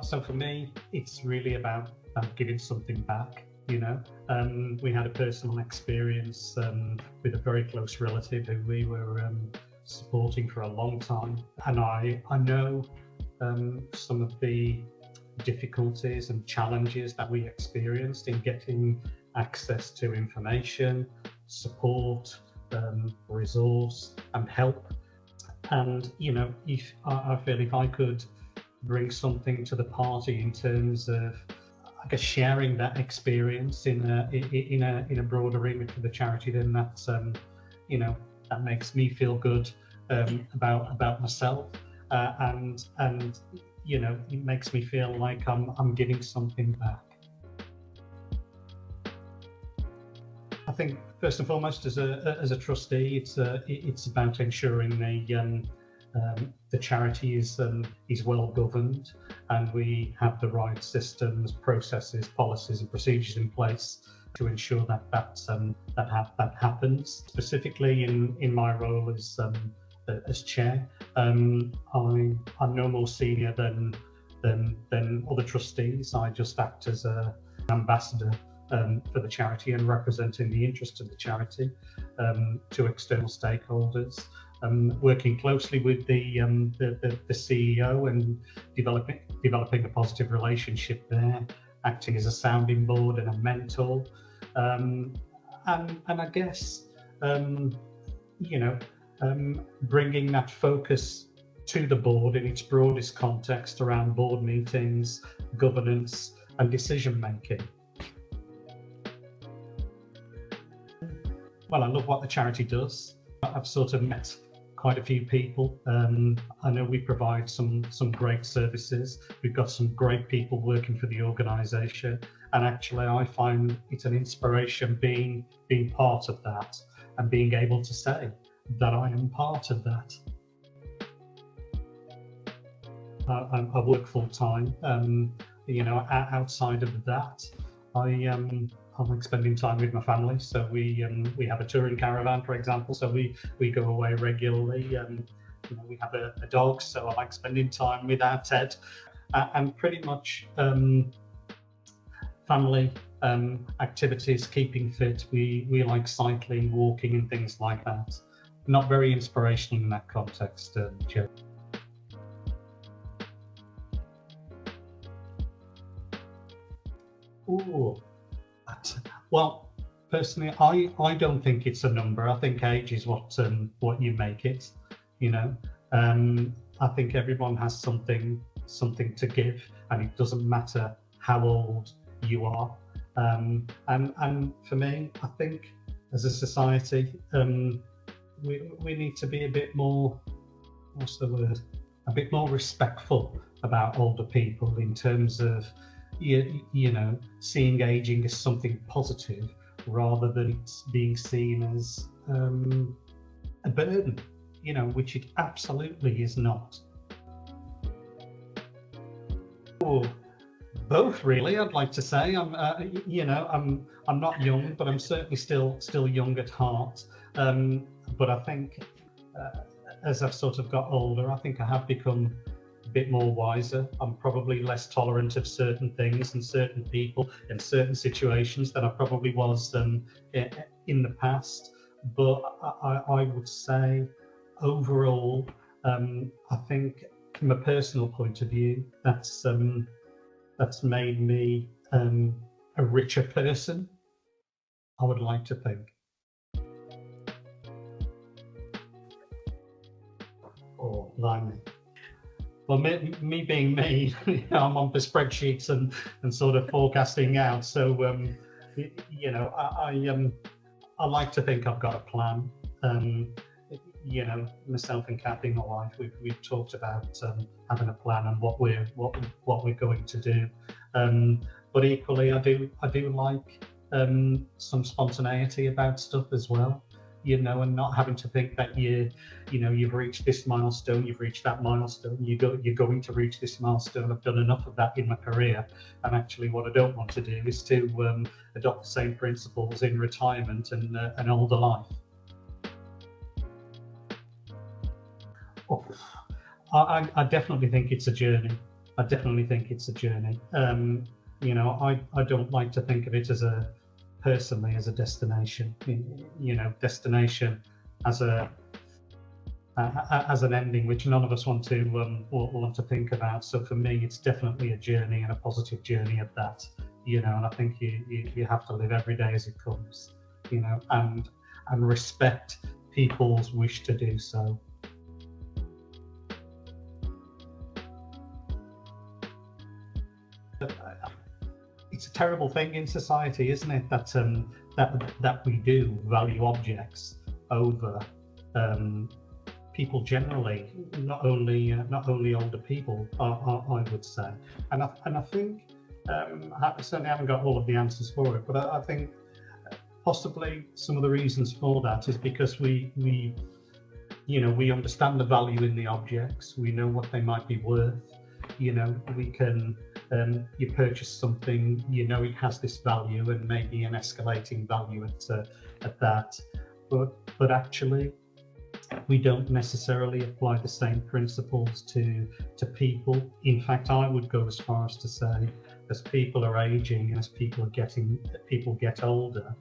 So for me, it's really about giving something back. We had a personal experience with a very close relative who we were supporting for a long time, and I know some of the difficulties and challenges that we experienced in getting access to information, support, resource, and help. And if I feel if I could bring something to the party in terms of, I guess, sharing that experience in a broader remit for the charity, then that's that makes me feel good about myself, and it makes me feel like I'm giving something back. I think first and foremost, as a trustee, it's about ensuring the charity is well governed, and we have the right systems, processes, policies, and procedures in place to ensure that happens. Specifically, in my role as chair, I'm no more senior than other trustees. I just act as an ambassador for the charity and representing the interest of the charity to external stakeholders. Working closely with the CEO and developing a positive relationship there, acting as a sounding board and a mentor, and I guess bringing that focus to the board in its broadest context around board meetings, governance, and decision making. Well, I love what the charity does. I've sort of met quite a few people. I know we provide some great services. We've got some great people working for the organisation, and actually I find it's an inspiration being part of that and being able to say that I am part of that. I work full time. Outside of that, I like spending time with my family. So we have a touring caravan, for example. So we go away regularly. We have a dog, so I like spending time with our Ted, and pretty much family activities, keeping fit. We like cycling, walking, and things like that. Not very inspirational in that context, Joe. Ooh. Well, personally, I don't think it's a number. I think age is what you make it. I think everyone has something to give, and it doesn't matter how old you are. And for me, I think as a society, we need to be a bit more, a bit more respectful about older people in terms of seeing aging as something positive rather than it's being seen as a burden, which it absolutely is not. Or both, really. I'd like to say I'm not young, but I'm certainly still young at heart. But I think as I've sort of got older, I think I have become a bit more wiser. I'm probably less tolerant of certain things and certain people and certain situations than I probably was in the past. But I would say overall, I think from a personal point of view, that's made me a richer person, I would like to think. Oh, blimey. Well, me being me, I'm on the spreadsheets and sort of forecasting out. So, I like to think I've got a plan. Myself and Kathy, my wife, we've talked about having a plan and what we're going to do. But equally, I do like some spontaneity about stuff as well. And not having to think that you've reached this milestone, you've reached that milestone, you're going to reach this milestone. I've done enough of that in my career, and actually what I don't want to do is to adopt the same principles in retirement and an older life. I definitely think it's a journey. I definitely think it's a journey. You know, I don't like to think of it as personally as a destination. You know, destination as as an ending, which none of us want to think about. So for me, it's definitely a journey, and a positive journey at that. You know, and I think you have to live every day as it comes. You know, and respect people's wish to do so. It's a terrible thing in society, isn't it? That we do value objects over people generally, not only older people. I would say, and I think I certainly haven't got all of the answers for it, but I think possibly some of the reasons for that is because we understand the value in the objects. We know what they might be worth. You know, we can. You purchase something, you know it has this value, and maybe an escalating value at that, but actually we don't necessarily apply the same principles to people. In fact, I would go as far as to say, as people are aging and as people get older,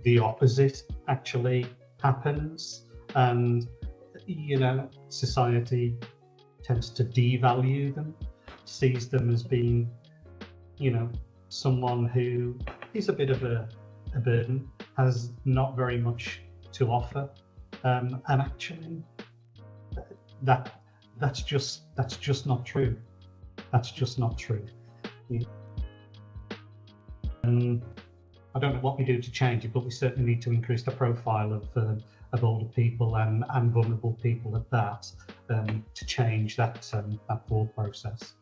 the opposite actually happens, and you know, society tends to devalue them, sees them as being, you know, someone who is a bit of a burden, has not very much to offer, and actually that's just not true. That's just not true. I don't know what we do to change it, but we certainly need to increase the profile of older people and vulnerable people at that, to change that thought process.